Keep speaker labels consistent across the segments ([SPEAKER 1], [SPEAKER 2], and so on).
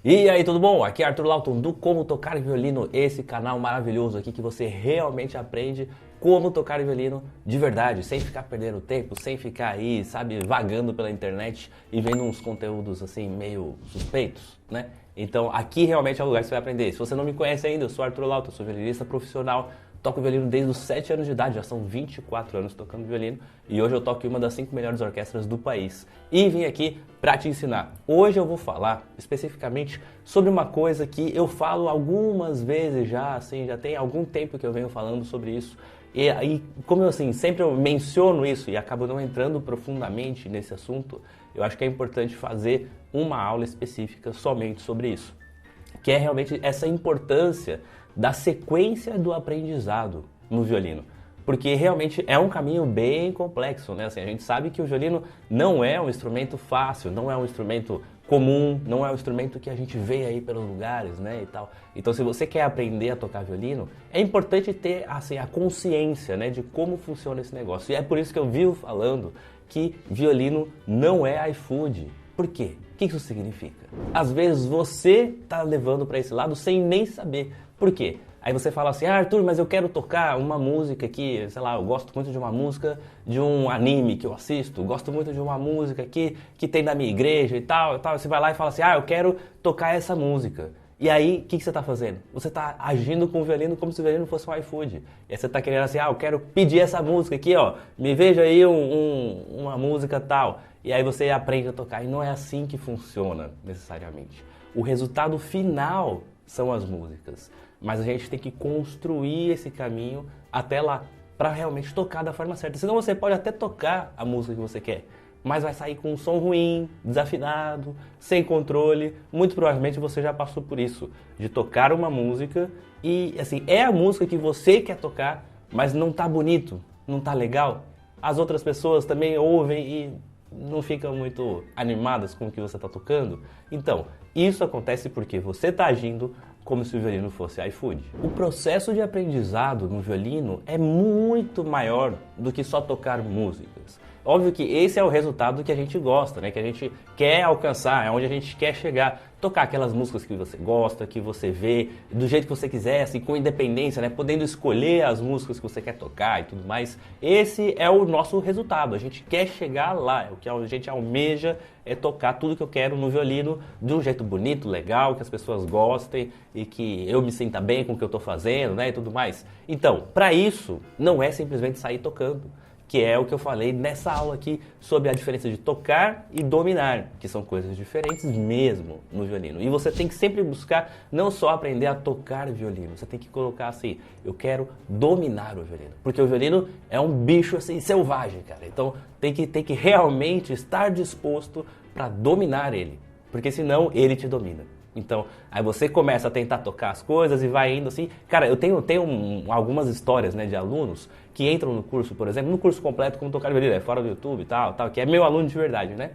[SPEAKER 1] E aí, tudo bom? Aqui é Arthur Lawton do Como Tocar Violino, esse canal maravilhoso aqui que você realmente aprende como tocar violino de verdade, sem ficar perdendo tempo, sem ficar aí, sabe, vagando pela internet e vendo uns conteúdos assim meio suspeitos, né? Então aqui realmente é o lugar que você vai aprender. Se você não me conhece ainda, eu sou Arthur Lawton, sou violinista profissional, toco violino desde os 7 anos de idade, já são 24 anos tocando violino e hoje eu toco em uma das 5 melhores orquestras do país. E vim aqui para te ensinar. Hoje eu vou falar especificamente sobre uma coisa que eu falo algumas vezes já, assim, já tem algum tempo que eu venho falando sobre isso. E aí, como eu assim, sempre eu menciono isso e acabo não entrando profundamente nesse assunto, eu acho que é importante fazer uma aula específica somente sobre isso. Que é realmente essa importância da sequência do aprendizado no violino. Porque realmente é um caminho bem complexo, né? Assim, a gente sabe que o violino não é um instrumento fácil, não é um instrumento comum, não é um instrumento que a gente vê aí pelos lugares, né, e tal. Então, se você quer aprender a tocar violino, é importante ter, assim, a consciência, né, de como funciona esse negócio. E é por isso que eu vivo falando que violino não é iFood. Por quê? O que isso significa? Às vezes você tá levando para esse lado sem nem saber. Por quê? Aí você fala assim, Arthur, mas eu quero tocar uma música aqui, sei lá, eu gosto muito de uma música de um anime que eu assisto, gosto muito de uma música aqui que tem na minha igreja e tal, e tal. Você vai lá e fala assim, eu quero tocar essa música. E aí, o que você está fazendo? Você está agindo com o violino como se o violino fosse um iFood. E aí você está querendo assim, eu quero pedir essa música aqui, ó, me veja aí uma música tal. E aí você aprende a tocar. E não é assim que funciona, necessariamente. O resultado final são as músicas. Mas a gente tem que construir esse caminho até lá, para realmente tocar da forma certa. Senão você pode até tocar a música que você quer, mas vai sair com um som ruim, desafinado, sem controle. Muito provavelmente você já passou por isso, de tocar uma música e, assim, é a música que você quer tocar, mas não tá bonito, não tá legal. As outras pessoas também ouvem e não ficam muito animadas com o que você está tocando. Então, isso acontece porque você está agindo como se o violino fosse iFood. O processo de aprendizado no violino é muito maior do que só tocar músicas. Óbvio que esse é o resultado que a gente gosta, né? Que a gente quer alcançar, é onde a gente quer chegar. Tocar aquelas músicas que você gosta, que você vê, do jeito que você quiser, assim, com independência, né? Podendo escolher as músicas que você quer tocar e tudo mais. Esse é o nosso resultado, a gente quer chegar lá, o que a gente almeja é tocar tudo que eu quero no violino de um jeito bonito, legal, que as pessoas gostem e que eu me sinta bem com o que eu estou fazendo, né? E tudo mais. Então, para isso, não é simplesmente sair tocando, que é o que eu falei nessa aula aqui sobre a diferença de tocar e dominar, que são coisas diferentes mesmo no violino. E você tem que sempre buscar não só aprender a tocar violino, você tem que colocar assim, eu quero dominar o violino, porque o violino é um bicho assim selvagem, cara. Então tem que realmente estar disposto para dominar ele, porque senão ele te domina. Então, aí você começa a tentar tocar as coisas e vai indo assim. Cara, eu tenho algumas histórias, né, de alunos que entram no curso, por exemplo, no curso completo como tocar violino, fora do YouTube e tal, que é meu aluno de verdade, né?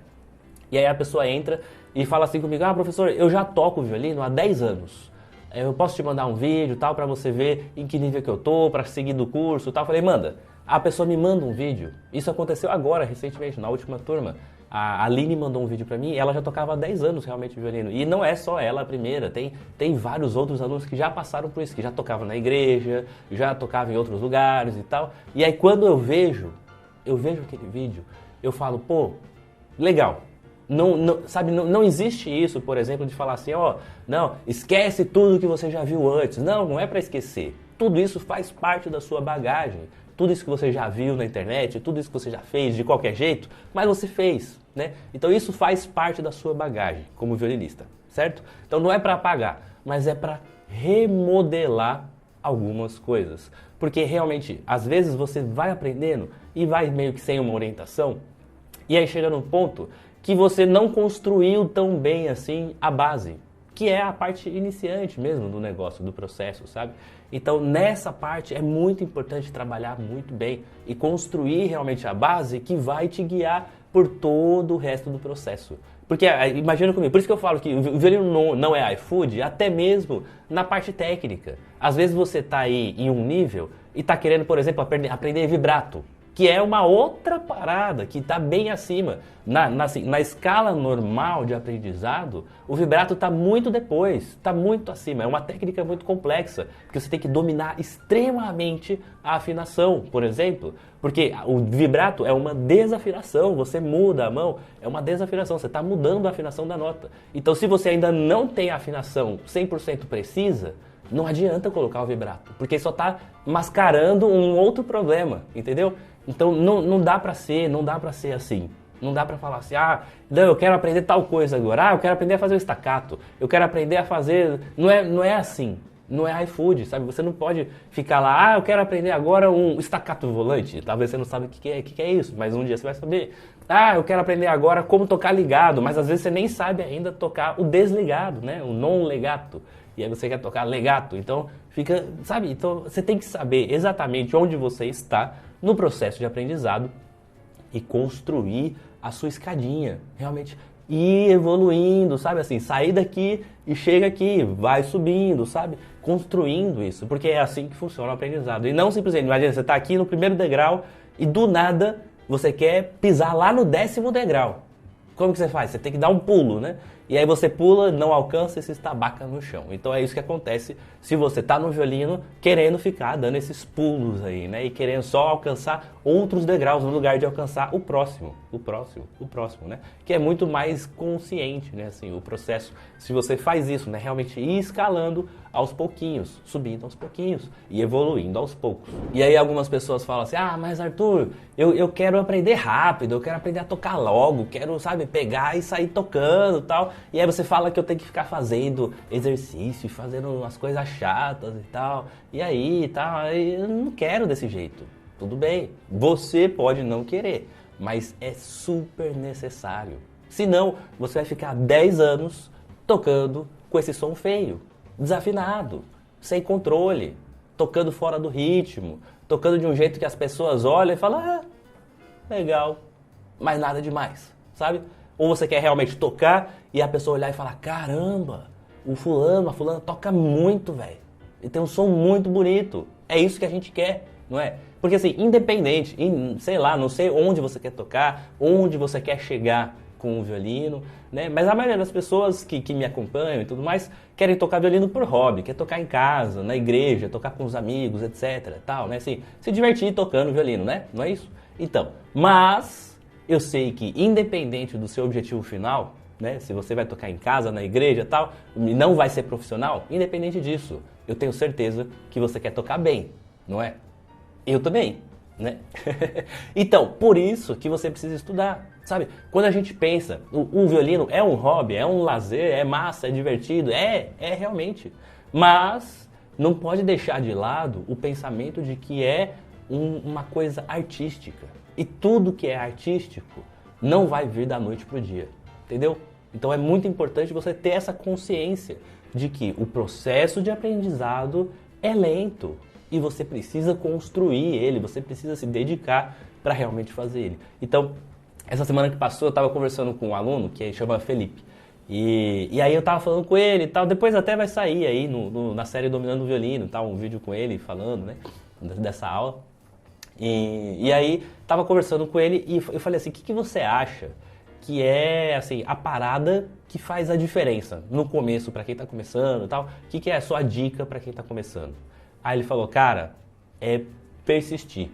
[SPEAKER 1] E aí a pessoa entra e fala assim comigo, professor, eu já toco violino há 10 anos. Eu posso te mandar um vídeo, tal, para você ver em que nível que eu tô, para seguir do curso, tal. Eu falei, manda. A pessoa me manda um vídeo. Isso aconteceu agora, recentemente, na última turma. A Aline mandou um vídeo pra mim e ela já tocava há 10 anos realmente violino. E não é só ela a primeira, tem vários outros alunos que já passaram por isso, que já tocavam na igreja, já tocavam em outros lugares e tal. E aí quando eu vejo aquele vídeo, eu falo, pô, legal. Não existe isso, por exemplo, de falar assim, não, esquece tudo que você já viu antes. Não é pra esquecer. Tudo isso faz parte da sua bagagem. Tudo isso que você já viu na internet, tudo isso que você já fez de qualquer jeito, mas você fez, né? Então isso faz parte da sua bagagem como violinista, certo? Então não é para apagar, mas é para remodelar algumas coisas. Porque realmente, às vezes você vai aprendendo e vai meio que sem uma orientação, e aí chega num ponto que você não construiu tão bem assim a base, que é a parte iniciante mesmo do negócio, do processo, sabe? Então, nessa parte é muito importante trabalhar muito bem e construir realmente a base que vai te guiar por todo o resto do processo. Porque, imagina comigo, por isso que eu falo que o violino não é iFood, até mesmo na parte técnica. Às vezes você está aí em um nível e está querendo, por exemplo, aprender vibrato. que é uma outra parada, que está bem acima. Na escala normal de aprendizado, o vibrato está muito depois, está muito acima. É uma técnica muito complexa, porque você tem que dominar extremamente a afinação, por exemplo. Porque o vibrato é uma desafinação, você muda a mão, é uma desafinação, você está mudando a afinação da nota. Então, se você ainda não tem a afinação 100% precisa, não adianta colocar o vibrato, porque só está mascarando um outro problema, entendeu? Então não dá pra ser assim. Não dá pra falar assim, não, eu quero aprender tal coisa agora, eu quero aprender a fazer o staccato, eu quero aprender a fazer... Não é assim, não é iFood, sabe? Você não pode ficar lá, eu quero aprender agora um staccato volante, talvez você não saiba o que é isso, mas um dia você vai saber. Eu quero aprender agora como tocar ligado, mas às vezes você nem sabe ainda tocar o desligado, né? O non legato. E aí você quer tocar legato, então fica, sabe? Então você tem que saber exatamente onde você está no processo de aprendizado e construir a sua escadinha, realmente ir evoluindo, sabe? Assim, sair daqui e chega aqui, vai subindo, sabe? Construindo isso, porque é assim que funciona o aprendizado. E não simplesmente, imagina, você está aqui no primeiro degrau e do nada você quer pisar lá no 10º degrau. Como que você faz? Você tem que dar um pulo, né? E aí você pula, não alcança e se estabaca no chão. Então é isso que acontece se você está no violino querendo ficar dando esses pulos aí, né? E querendo só alcançar outros degraus no lugar de alcançar o próximo, né? Que é muito mais consciente, né? Assim, o processo, se você faz isso, né? Realmente ir escalando aos pouquinhos, subindo aos pouquinhos e evoluindo aos poucos. E aí algumas pessoas falam assim, mas Arthur, eu quero aprender rápido, eu quero aprender a tocar logo, quero, sabe, pegar e sair tocando e tal. E aí você fala que eu tenho que ficar fazendo exercício, fazendo umas coisas chatas e tal. E aí, tal, eu não quero desse jeito. Tudo bem, você pode não querer, mas é super necessário. Senão, você vai ficar 10 anos tocando com esse som feio, desafinado, sem controle, tocando fora do ritmo, tocando de um jeito que as pessoas olham e falam, legal, mas nada demais, sabe? Ou você quer realmente tocar e a pessoa olhar e falar, caramba, a fulana toca muito, velho. Ele tem um som muito bonito. É isso que a gente quer, não é? Porque assim, independente, sei lá, não sei onde você quer tocar, onde você quer chegar com o violino, né? Mas a maioria das pessoas que me acompanham e tudo mais querem tocar violino por hobby, quer tocar em casa, na igreja, tocar com os amigos, etc, tal, né? Assim, se divertir tocando violino, né? Não é isso? Então, mas eu sei que independente do seu objetivo final, né? Se você vai tocar em casa, na igreja, tal, e não vai ser profissional, independente disso, eu tenho certeza que você quer tocar bem, não é? Eu também, né? Então, por isso que você precisa estudar, sabe? Quando a gente pensa, o violino é um hobby, é um lazer, é massa, é divertido, é realmente. Mas não pode deixar de lado o pensamento de que é uma coisa artística. E tudo que é artístico não vai vir da noite pro dia, entendeu? Então é muito importante você ter essa consciência de que o processo de aprendizado é lento. E você precisa construir ele, você precisa se dedicar para realmente fazer ele. Então, essa semana que passou, eu estava conversando com um aluno que chama Felipe. E aí eu estava falando com ele e tal, depois até vai sair aí na série Dominando o Violino, tal, um vídeo com ele falando, né, dessa aula. E aí, estava conversando com ele e eu falei assim, o que você acha que é assim, a parada que faz a diferença no começo para quem está começando e tal? O que é a sua dica para quem está começando? Aí ele falou, cara, é persistir,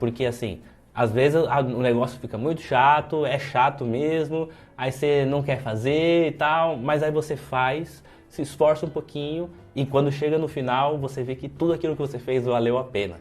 [SPEAKER 1] porque assim, às vezes o negócio fica muito chato, é chato mesmo, aí você não quer fazer e tal, mas aí você faz, se esforça um pouquinho e quando chega no final você vê que tudo aquilo que você fez valeu a pena,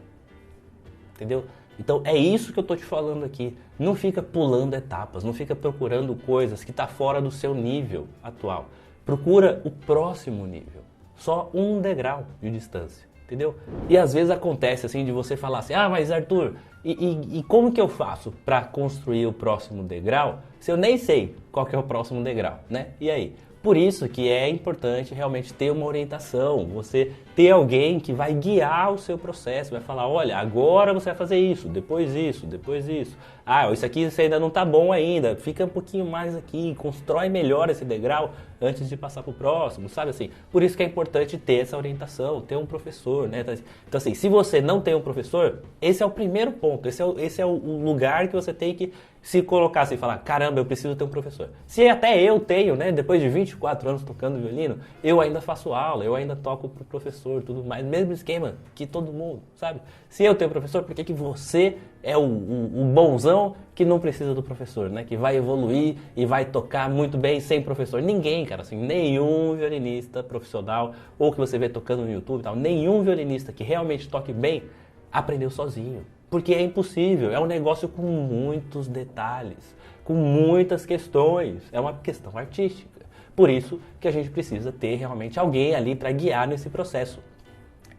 [SPEAKER 1] entendeu? Então é isso que eu tô te falando aqui, não fica pulando etapas, não fica procurando coisas que tá fora do seu nível atual, procura o próximo nível, só um degrau de distância. Entendeu? E às vezes acontece assim de você falar assim, mas Arthur, e como que eu faço para construir o próximo degrau se eu nem sei qual que é o próximo degrau, né? E aí? Por isso que é importante realmente ter uma orientação, você ter alguém que vai guiar o seu processo, vai falar, olha, agora você vai fazer isso, depois isso, depois isso. Isso aqui você ainda não tá bom ainda, fica um pouquinho mais aqui, constrói melhor esse degrau antes de passar pro próximo, sabe assim? Por isso que é importante ter essa orientação, ter um professor, né? Então assim, se você não tem um professor, esse é o primeiro ponto, esse é o lugar que você tem que se colocar assim e falar, caramba, eu preciso ter um professor. Se até eu tenho, né, depois de 24 anos tocando violino, eu ainda faço aula, eu ainda toco pro professor, tudo mais, mesmo esquema que todo mundo, sabe? Se eu tenho professor, por que que você é o bonzão que não precisa do professor, né? Que vai evoluir e vai tocar muito bem sem professor? Ninguém, cara, assim, nenhum violinista profissional, ou que você vê tocando no YouTube e tal, nenhum violinista que realmente toque bem, aprendeu sozinho. Porque é impossível, é um negócio com muitos detalhes, com muitas questões, é uma questão artística. Por isso que a gente precisa ter realmente alguém ali para guiar nesse processo.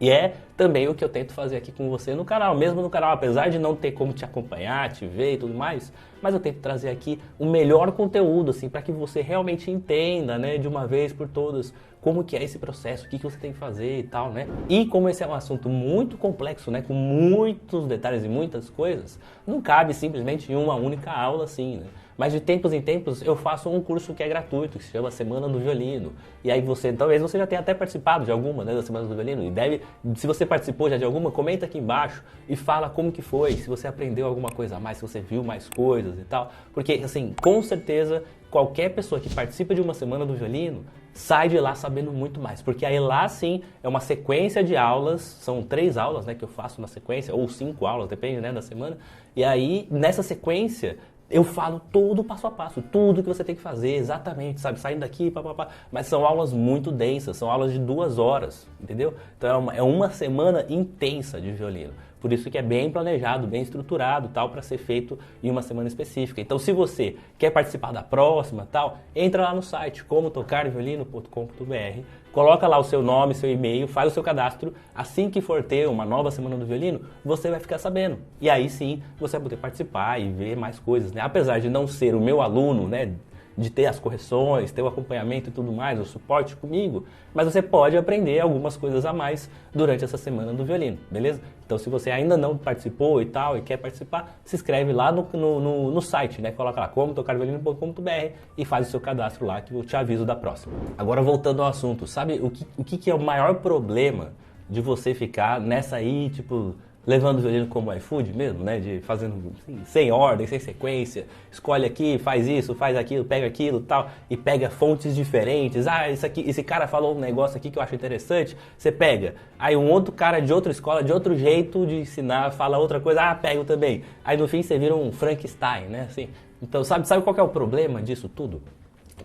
[SPEAKER 1] E é também o que eu tento fazer aqui com você no canal, mesmo no canal, apesar de não ter como te acompanhar, te ver e tudo mais, mas eu tento trazer aqui o melhor conteúdo, assim, para que você realmente entenda, né, de uma vez por todas, como que é esse processo, o que você tem que fazer e tal, né? E como esse é um assunto muito complexo, né, com muitos detalhes e muitas coisas, não cabe simplesmente em uma única aula, assim, né? Mas de tempos em tempos eu faço um curso que é gratuito, que se chama Semana do Violino. E aí talvez você já tenha até participado de alguma, né, das Semanas do Violino. E se você participou já de alguma, comenta aqui embaixo e fala como que foi, se você aprendeu alguma coisa a mais, se você viu mais coisas e tal. Porque, assim, com certeza, qualquer pessoa que participa de uma Semana do Violino sai de lá sabendo muito mais. Porque aí lá, sim, é uma sequência de aulas, são 3 aulas, né, que eu faço na sequência, ou 5 aulas, depende, né, da semana. E aí, nessa sequência, eu falo todo o passo a passo, tudo que você tem que fazer, exatamente, sabe? Saindo daqui, papapá. Mas são aulas muito densas, são aulas de 2 horas, entendeu? Então é uma semana intensa de violino. Por isso que é bem planejado, bem estruturado, tal, para ser feito em uma semana específica. Então, se você quer participar da próxima, tal, entra lá no site comotocarviolino.com.br, coloca lá o seu nome, seu e-mail, faz o seu cadastro. Assim que for ter uma nova Semana do Violino, você vai ficar sabendo. E aí sim, você vai poder participar e ver mais coisas, né? Apesar de não ser o meu aluno, né, de ter as correções, ter o acompanhamento e tudo mais, o suporte comigo, mas você pode aprender algumas coisas a mais durante essa Semana do Violino, beleza? Então, se você ainda não participou e tal, e quer participar, se inscreve lá no site, né? Coloca lá comotocarviolino.com.br e faz o seu cadastro lá, que eu te aviso da próxima. Agora, voltando ao assunto, sabe o que é o maior problema de você ficar nessa aí, tipo, levando o violino como iFood mesmo, né? De fazendo assim, sem ordem, sem sequência, escolhe aqui, faz isso, faz aquilo, pega aquilo, tal, e pega fontes diferentes. Ah, esse cara falou um negócio aqui que eu acho interessante, você pega. Aí um outro cara de outra escola, de outro jeito de ensinar, fala outra coisa, ah, pego também. Aí no fim você vira um Frankenstein, né? Assim. Então, sabe qual que é o problema disso tudo?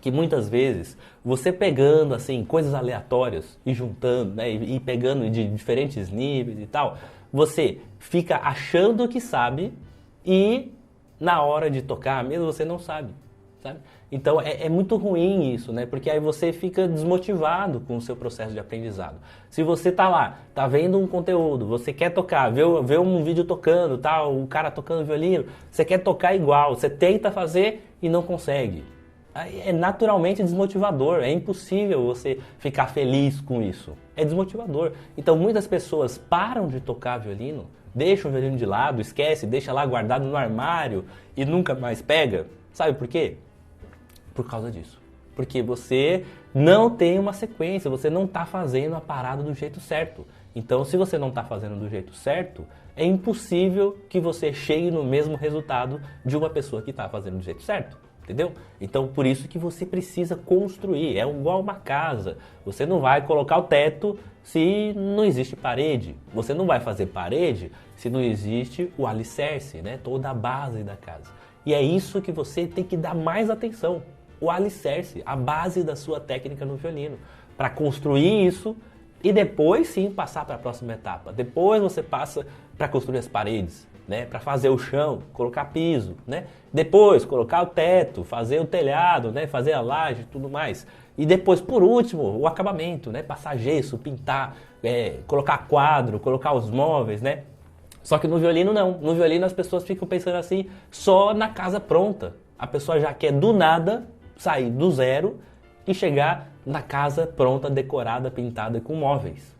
[SPEAKER 1] Que muitas vezes você pegando assim coisas aleatórias e juntando, né, e pegando de diferentes níveis e tal, você fica achando que sabe e na hora de tocar mesmo você não sabe, sabe? Então é muito ruim isso, né? Porque aí você fica desmotivado com o seu processo de aprendizado. Se você tá lá, tá vendo um conteúdo, você quer tocar, vê um vídeo tocando, tá, o cara tocando violino, você quer tocar igual, você tenta fazer e não consegue. É naturalmente desmotivador, é impossível você ficar feliz com isso, é desmotivador. Então muitas pessoas param de tocar violino, deixam o violino de lado, esquece, deixa lá guardado no armário e nunca mais pega. Sabe por quê? Por causa disso. Porque você não tem uma sequência, você não está fazendo a parada do jeito certo. Então se você não está fazendo do jeito certo, é impossível que você chegue no mesmo resultado de uma pessoa que está fazendo do jeito certo. Entendeu? Então, por isso que você precisa construir. É igual uma casa. Você não vai colocar o teto se não existe parede. Você não vai fazer parede se não existe o alicerce, né? Toda a base da casa. E é isso que você tem que dar mais atenção. O alicerce, a base da sua técnica no violino. Para construir isso e depois sim passar para a próxima etapa. Depois você passa para construir as paredes. Né, para fazer o chão, colocar piso, né? Depois colocar o teto, fazer o telhado, né? Fazer a laje e tudo mais. E depois, por último, o acabamento, né? Passar gesso, pintar, colocar quadro, colocar os móveis, né? Só que no violino não. No violino as pessoas ficam pensando assim, só na casa pronta. A pessoa já quer do nada sair do zero e chegar na casa pronta, decorada, pintada com móveis.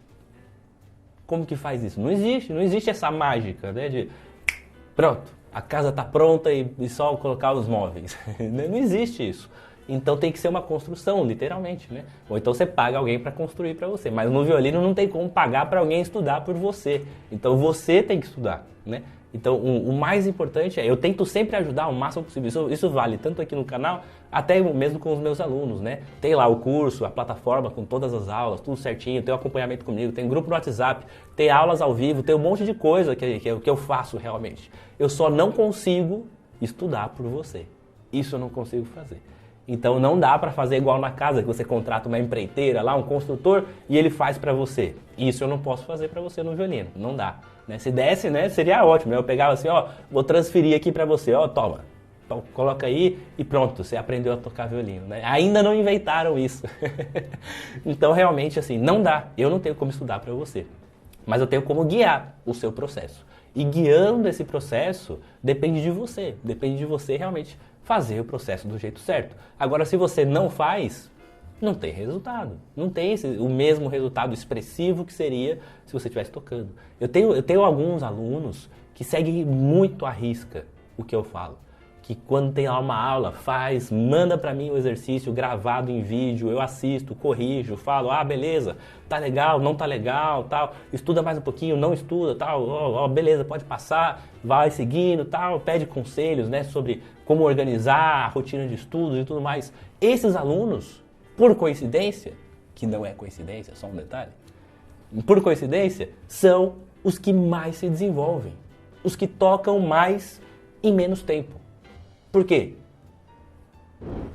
[SPEAKER 1] Como que faz isso? Não existe essa mágica, né? De pronto, a casa está pronta e só colocar os móveis. Não existe isso. Então tem que ser uma construção, literalmente, né? Ou então você paga alguém para construir para você. Mas no violino não tem como pagar para alguém estudar por você. Então você tem que estudar, né? Então o mais importante eu tento sempre ajudar o máximo possível. Isso vale tanto aqui no canal, até mesmo com os meus alunos, né? Tem lá o curso, a plataforma com todas as aulas, tudo certinho, tem o acompanhamento comigo, tem grupo no WhatsApp, tem aulas ao vivo, tem um monte de coisa que eu faço realmente. Eu só não consigo estudar por você. Isso eu não consigo fazer. Então não dá para fazer igual na casa, que você contrata uma empreiteira lá, um construtor, e ele faz para você. Isso eu não posso fazer para você no violino, não dá. Né? Se desse, né, seria ótimo. Eu pegava assim, ó, vou transferir aqui para você, ó, toma. Então, coloca aí e pronto, você aprendeu a tocar violino. Né? Ainda não inventaram isso. Então realmente assim, não dá. Eu não tenho como estudar para você, mas eu tenho como guiar o seu processo. E guiando esse processo, depende de você realmente fazer o processo do jeito certo. Agora, se você não faz, não tem resultado. Não tem o mesmo resultado expressivo que seria se você estivesse tocando. Eu tenho alguns alunos que seguem muito à risca o que eu falo. Que quando tem lá uma aula, manda para mim o exercício gravado em vídeo, eu assisto, corrijo, falo, beleza, tá legal, não tá legal, tal, estuda mais um pouquinho, não estuda, tal, beleza, pode passar, vai seguindo, tal, pede conselhos, né, sobre como organizar a rotina de estudos e tudo mais. Esses alunos, por coincidência, que não é coincidência, só um detalhe, por coincidência, são os que mais se desenvolvem, os que tocam mais em menos tempo. Por quê?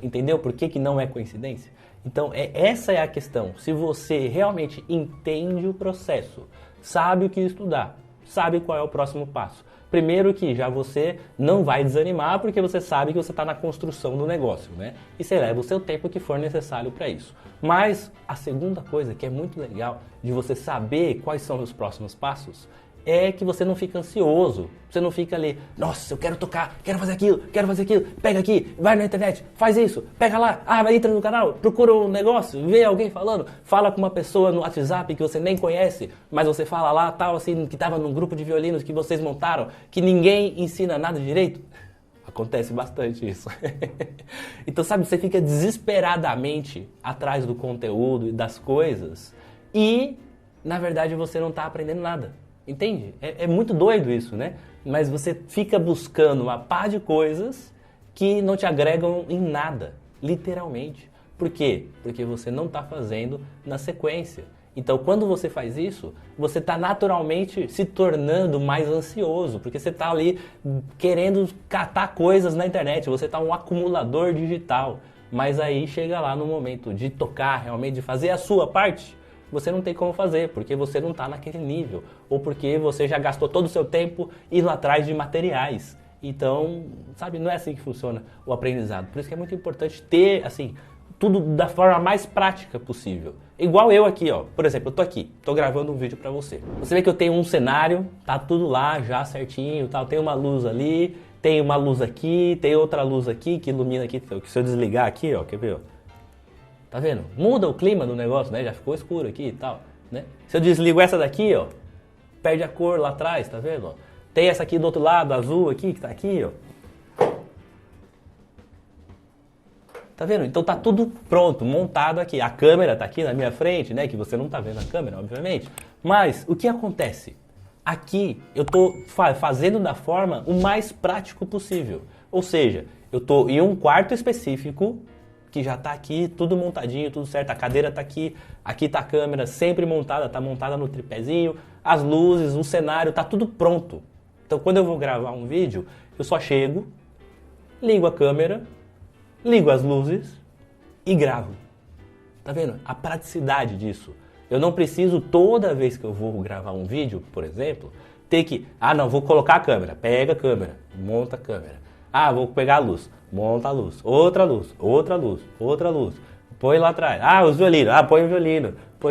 [SPEAKER 1] Entendeu por que não é coincidência? Então, essa é a questão. Se você realmente entende o processo, sabe o que estudar, sabe qual é o próximo passo. Primeiro que já você não vai desanimar porque você sabe que você está na construção do negócio, né? E você leva o seu tempo que for necessário para isso. Mas a segunda coisa que é muito legal de você saber quais são os próximos passos é que você não fica ansioso, você não fica ali, nossa, eu quero tocar, quero fazer aquilo, pega aqui, vai na internet, faz isso, pega lá, entra no canal, procura um negócio, vê alguém falando, fala com uma pessoa no WhatsApp que você nem conhece, mas você fala lá, tal, assim, que estava num grupo de violinos que vocês montaram, que ninguém ensina nada direito. Acontece bastante isso. Então, sabe, você fica desesperadamente atrás do conteúdo e das coisas e, na verdade, você não está aprendendo nada. Entende? É muito doido isso, né? Mas você fica buscando uma pá de coisas que não te agregam em nada, literalmente. Por quê? Porque você não está fazendo na sequência. Então, quando você faz isso, você está naturalmente se tornando mais ansioso, porque você está ali querendo catar coisas na internet, você está um acumulador digital. Mas aí chega lá no momento de tocar, realmente, de fazer a sua parte, você não tem como fazer, porque você não está naquele nível, ou porque você já gastou todo o seu tempo indo atrás de materiais. Então, sabe, não é assim que funciona o aprendizado. Por isso que é muito importante ter, assim, tudo da forma mais prática possível. Igual eu aqui, ó. Por exemplo, eu tô aqui, tô gravando um vídeo pra você. Você vê que eu tenho um cenário, tá tudo lá já certinho, tal. Tem uma luz ali, tem uma luz aqui, tem outra luz aqui que ilumina aqui. Se eu desligar aqui, ó, quer ver, ó? Tá vendo? Muda o clima do negócio, né? Já ficou escuro aqui e tal, né? Se eu desligo essa daqui, ó, perde a cor lá atrás, tá vendo? Ó? Tem essa aqui do outro lado, azul aqui, que tá aqui, ó. Tá vendo? Então tá tudo pronto, montado aqui. A câmera tá aqui na minha frente, né? Que você não tá vendo a câmera, obviamente. Mas o que acontece? Aqui eu tô fazendo da forma o mais prático possível. Ou seja, eu tô em um quarto específico que já tá aqui, tudo montadinho, tudo certo, a cadeira tá aqui tá a câmera sempre montada, tá montada no tripézinho, as luzes, o cenário, tá tudo pronto. Então quando eu vou gravar um vídeo, eu só chego, ligo a câmera, ligo as luzes e gravo. Tá vendo? A praticidade disso. Eu não preciso toda vez que eu vou gravar um vídeo, por exemplo, ter que, não, vou colocar a câmera, pega a câmera, monta a câmera. Vou pegar a luz, monta a luz, outra luz, outra luz, outra luz, põe lá atrás. Os violinos, põe o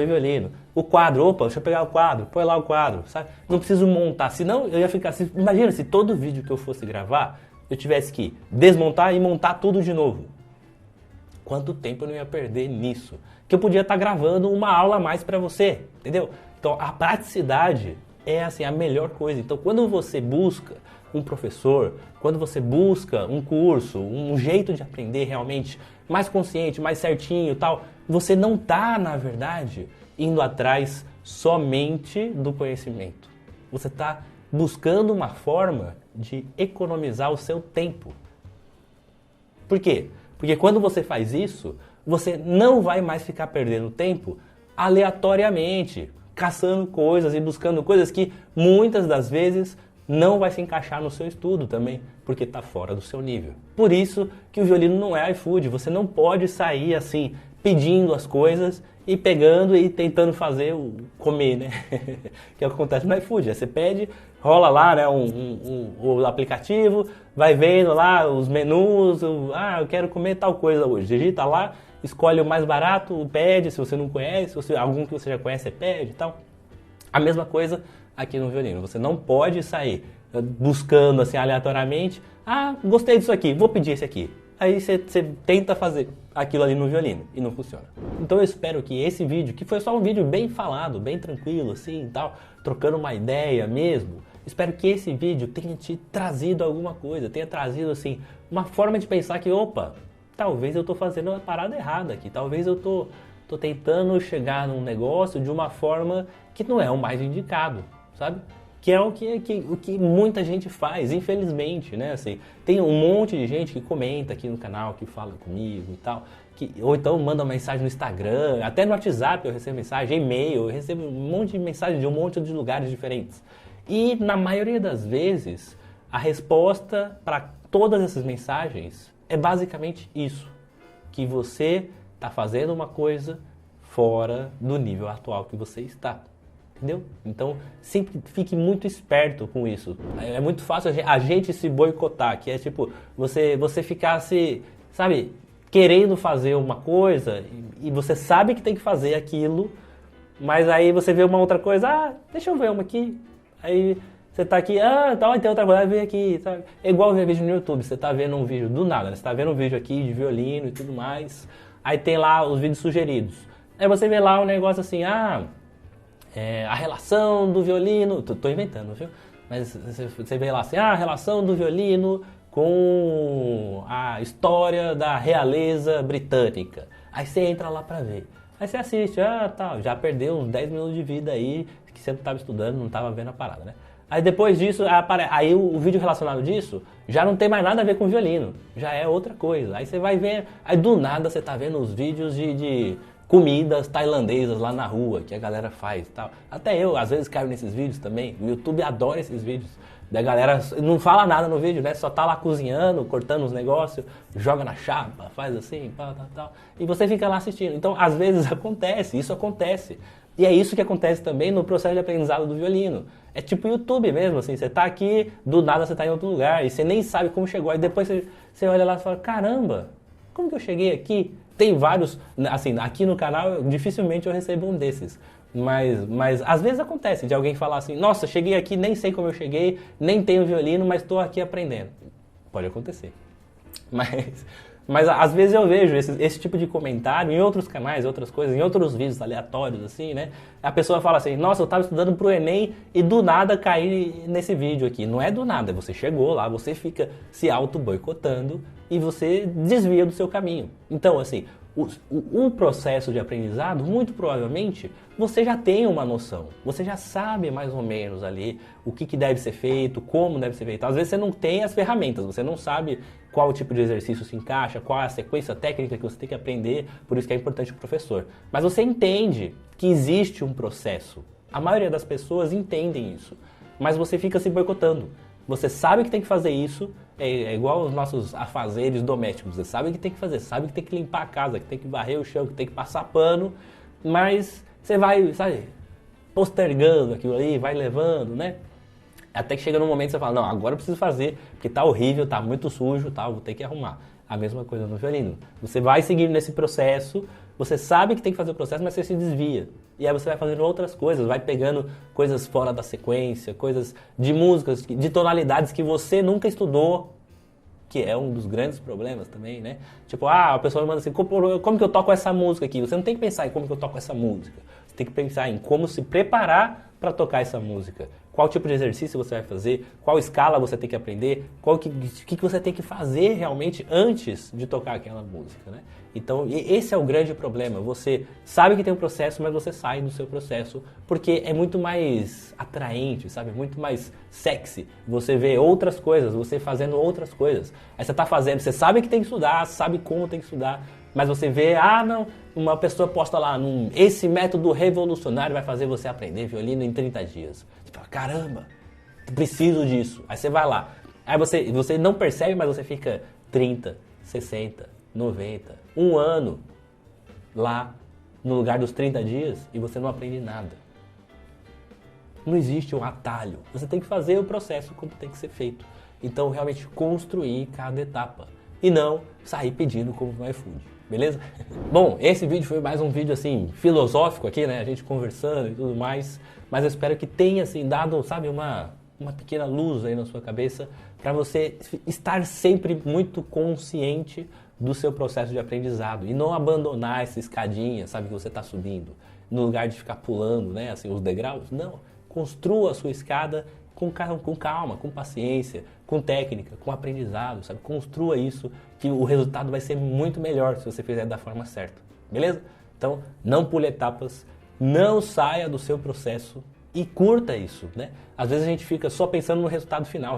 [SPEAKER 1] violino. O quadro, deixa eu pegar o quadro, põe lá o quadro, sabe? Não preciso montar, senão eu ia ficar assim. Imagina se todo vídeo que eu fosse gravar, eu tivesse que desmontar e montar tudo de novo. Quanto tempo eu não ia perder nisso? Que eu podia estar gravando uma aula a mais para você, entendeu? Então a praticidade é assim a melhor coisa. Então, quando você busca um professor, quando você busca um curso, um jeito de aprender realmente mais consciente, mais certinho e tal, você não está, na verdade, indo atrás somente do conhecimento. Você está buscando uma forma de economizar o seu tempo. Por quê? Porque quando você faz isso, você não vai mais ficar perdendo tempo aleatoriamente, caçando coisas e buscando coisas que muitas das vezes não vai se encaixar no seu estudo também, porque está fora do seu nível. Por isso que o violino não é iFood, você não pode sair assim, pedindo as coisas e pegando e tentando fazer comer, né? Que é o que acontece no iFood, você pede, rola lá, né, o aplicativo, vai vendo lá os menus, eu quero comer tal coisa hoje, digita lá, escolhe o mais barato, pede, se você não conhece, se algum que você já conhece, você pede e tal. A mesma coisa aqui no violino, você não pode sair buscando assim aleatoriamente, gostei disso aqui, vou pedir esse aqui. Aí você tenta fazer aquilo ali no violino e não funciona. Então eu espero que esse vídeo, que foi só um vídeo bem falado, bem tranquilo assim e tal, trocando uma ideia mesmo, espero que esse vídeo tenha te trazido alguma coisa, tenha trazido assim uma forma de pensar que, opa, talvez eu estou fazendo uma parada errada aqui, talvez eu tô tentando chegar num negócio de uma forma que não é o mais indicado, sabe? Que é o que muita gente faz, infelizmente, né? Assim, tem um monte de gente que comenta aqui no canal, que fala comigo e tal, ou então manda mensagem no Instagram, até no WhatsApp eu recebo mensagem, e-mail, eu recebo um monte de mensagem de um monte de lugares diferentes. E na maioria das vezes, a resposta para todas essas mensagens é basicamente isso, que você está fazendo uma coisa fora do nível atual que você está. Entendeu? Então, sempre fique muito esperto com isso. É muito fácil a gente se boicotar, que é tipo, você ficar se, sabe, querendo fazer uma coisa e você sabe que tem que fazer aquilo, mas aí você vê uma outra coisa, deixa eu ver uma aqui. Aí você tá aqui, tem outra coisa, vem aqui, sabe? É igual ver vídeo no YouTube, você tá vendo um vídeo do nada, né? Você tá vendo um vídeo aqui de violino e tudo mais, aí tem lá os vídeos sugeridos. Aí você vê lá um negócio assim, a relação do violino, tô inventando, viu? Mas você vê lá assim, a relação do violino com a história da realeza britânica. Aí você entra lá pra ver. Aí você assiste, já perdeu uns 10 minutos de vida aí, que você não estava estudando, não estava vendo a parada, né? Aí depois disso, aí o vídeo relacionado disso já não tem mais nada a ver com violino, já é outra coisa. Aí você vai ver, aí do nada você tá vendo os vídeos de comidas tailandesas lá na rua, que a galera faz e tal. Até eu, às vezes, caio nesses vídeos também. O YouTube adora esses vídeos. Da galera não fala nada no vídeo, né? Só tá lá cozinhando, cortando os negócios, joga na chapa, faz assim, tal. E você fica lá assistindo. Então, às vezes acontece, isso acontece. E é isso que acontece também no processo de aprendizado do violino. É tipo YouTube mesmo, assim, você tá aqui, do nada você tá em outro lugar, e você nem sabe como chegou. Aí depois você olha lá e fala, caramba, como que eu cheguei aqui? Tem vários, assim, aqui no canal dificilmente eu recebo um desses, mas às vezes acontece de alguém falar assim, nossa, cheguei aqui, nem sei como eu cheguei, nem tenho violino, mas estou aqui aprendendo. Pode acontecer, mas às vezes eu vejo esse tipo de comentário em outros canais, outras coisas, em outros vídeos aleatórios assim, né? A pessoa fala assim, nossa, eu estava estudando pro Enem e do nada caí nesse vídeo aqui. Não é do nada, você chegou lá, você fica se auto-boicotando e você desvia do seu caminho. Então, assim, o processo de aprendizado, muito provavelmente, você já tem uma noção. Você já sabe mais ou menos ali o que deve ser feito, como deve ser feito. Às vezes você não tem as ferramentas, você não sabe qual tipo de exercício se encaixa, qual é a sequência técnica que você tem que aprender, por isso que é importante o professor. Mas você entende que existe um processo. A maioria das pessoas entendem isso, mas você fica se boicotando. Você sabe que tem que fazer isso, é igual os nossos afazeres domésticos. Você sabe que tem que fazer, sabe que tem que limpar a casa, que tem que varrer o chão, que tem que passar pano, mas você vai, sabe, postergando aquilo ali, vai levando, né? Até que chega num momento que você fala, não, agora eu preciso fazer, porque tá horrível, tá muito sujo, tá, vou ter que arrumar. A mesma coisa no violino. Você vai seguindo nesse processo, você sabe que tem que fazer o processo, mas você se desvia. E aí você vai fazendo outras coisas, vai pegando coisas fora da sequência, coisas de músicas, de tonalidades que você nunca estudou, que é um dos grandes problemas também, né? Tipo, a pessoa me manda assim, como que eu toco essa música aqui? Você não tem que pensar em como que eu toco essa música. Você tem que pensar em como se preparar para tocar essa música? Qual tipo de exercício você vai fazer? Qual escala você tem que aprender? O que você tem que fazer realmente antes de tocar aquela música, né? Então, esse é o grande problema. Você sabe que tem um processo, mas você sai do seu processo porque é muito mais atraente, sabe? Muito mais sexy. Você vê outras coisas, você fazendo outras coisas. Aí você tá fazendo, você sabe que tem que estudar, sabe como tem que estudar, mas você vê, não, uma pessoa posta lá, esse método revolucionário vai fazer você aprender violino em 30 dias. Você fala, caramba, preciso disso. Aí você vai lá. Aí você não percebe, mas você fica 30, 60, 90, um ano lá no lugar dos 30 dias e você não aprende nada. Não existe um atalho. Você tem que fazer o processo como tem que ser feito. Então, realmente construir cada etapa e não sair pedindo como no iFood. Beleza? Bom, esse vídeo foi mais um vídeo assim filosófico aqui, né? A gente conversando e tudo mais, mas eu espero que tenha assim dado, sabe, uma pequena luz aí na sua cabeça para você estar sempre muito consciente do seu processo de aprendizado e não abandonar essa escadinha, sabe, que você está subindo, no lugar de ficar pulando, né, assim, os degraus. Não, construa a sua escada com calma, com paciência, com técnica, com aprendizado, sabe? Construa isso, que o resultado vai ser muito melhor se você fizer da forma certa, beleza? Então, não pule etapas, não saia do seu processo e curta isso, né? Às vezes a gente fica só pensando no resultado final,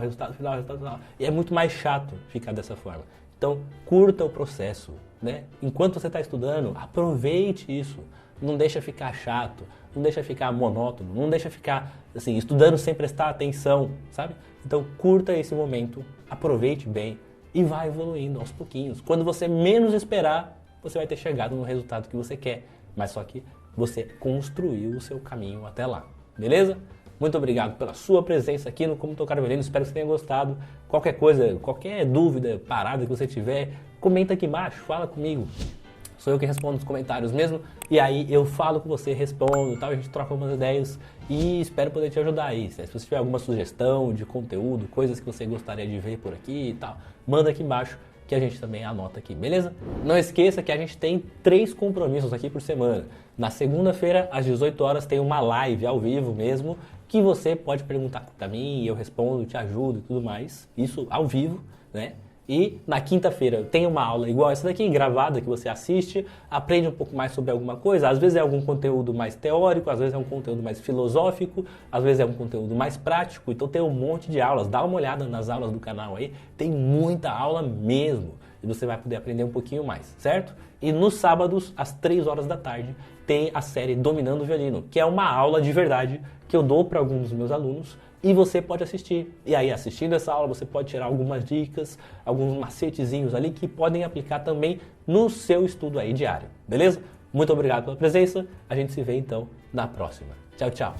[SPEAKER 1] e é muito mais chato ficar dessa forma. Então, curta o processo, né? Enquanto você está estudando, aproveite isso. Não deixa ficar chato, não deixa ficar monótono, não deixa ficar assim, estudando sem prestar atenção, sabe? Então curta esse momento, aproveite bem e vai evoluindo aos pouquinhos. Quando você menos esperar, você vai ter chegado no resultado que você quer, mas só que você construiu o seu caminho até lá, beleza? Muito obrigado pela sua presença aqui no Como Tocar Violino, espero que você tenha gostado. Qualquer coisa, qualquer dúvida, parada que você tiver, comenta aqui embaixo, fala comigo. Sou eu que respondo nos comentários mesmo, e aí eu falo com você, respondo, tal, a gente troca algumas ideias e espero poder te ajudar aí. Se você tiver alguma sugestão de conteúdo, coisas que você gostaria de ver por aqui e tal, manda aqui embaixo que a gente também anota aqui, beleza? Não esqueça que a gente tem 3 compromissos aqui por semana. Na segunda-feira, às 18 horas, tem uma live ao vivo mesmo, que você pode perguntar pra mim, eu respondo, te ajudo e tudo mais. Isso ao vivo, né? E na quinta-feira tem uma aula igual essa daqui, gravada, que você assiste, aprende um pouco mais sobre alguma coisa. Às vezes é algum conteúdo mais teórico, às vezes é um conteúdo mais filosófico, às vezes é um conteúdo mais prático. Então tem um monte de aulas. Dá uma olhada nas aulas do canal aí, tem muita aula mesmo. E você vai poder aprender um pouquinho mais, certo? E nos sábados, às 3 horas da tarde, tem a série Dominando o Violino, que é uma aula de verdade que eu dou para alguns dos meus alunos. E você pode assistir. E aí, assistindo essa aula, você pode tirar algumas dicas, alguns macetezinhos ali que podem aplicar também no seu estudo aí diário. Beleza? Muito obrigado pela presença. A gente se vê então na próxima. Tchau, tchau.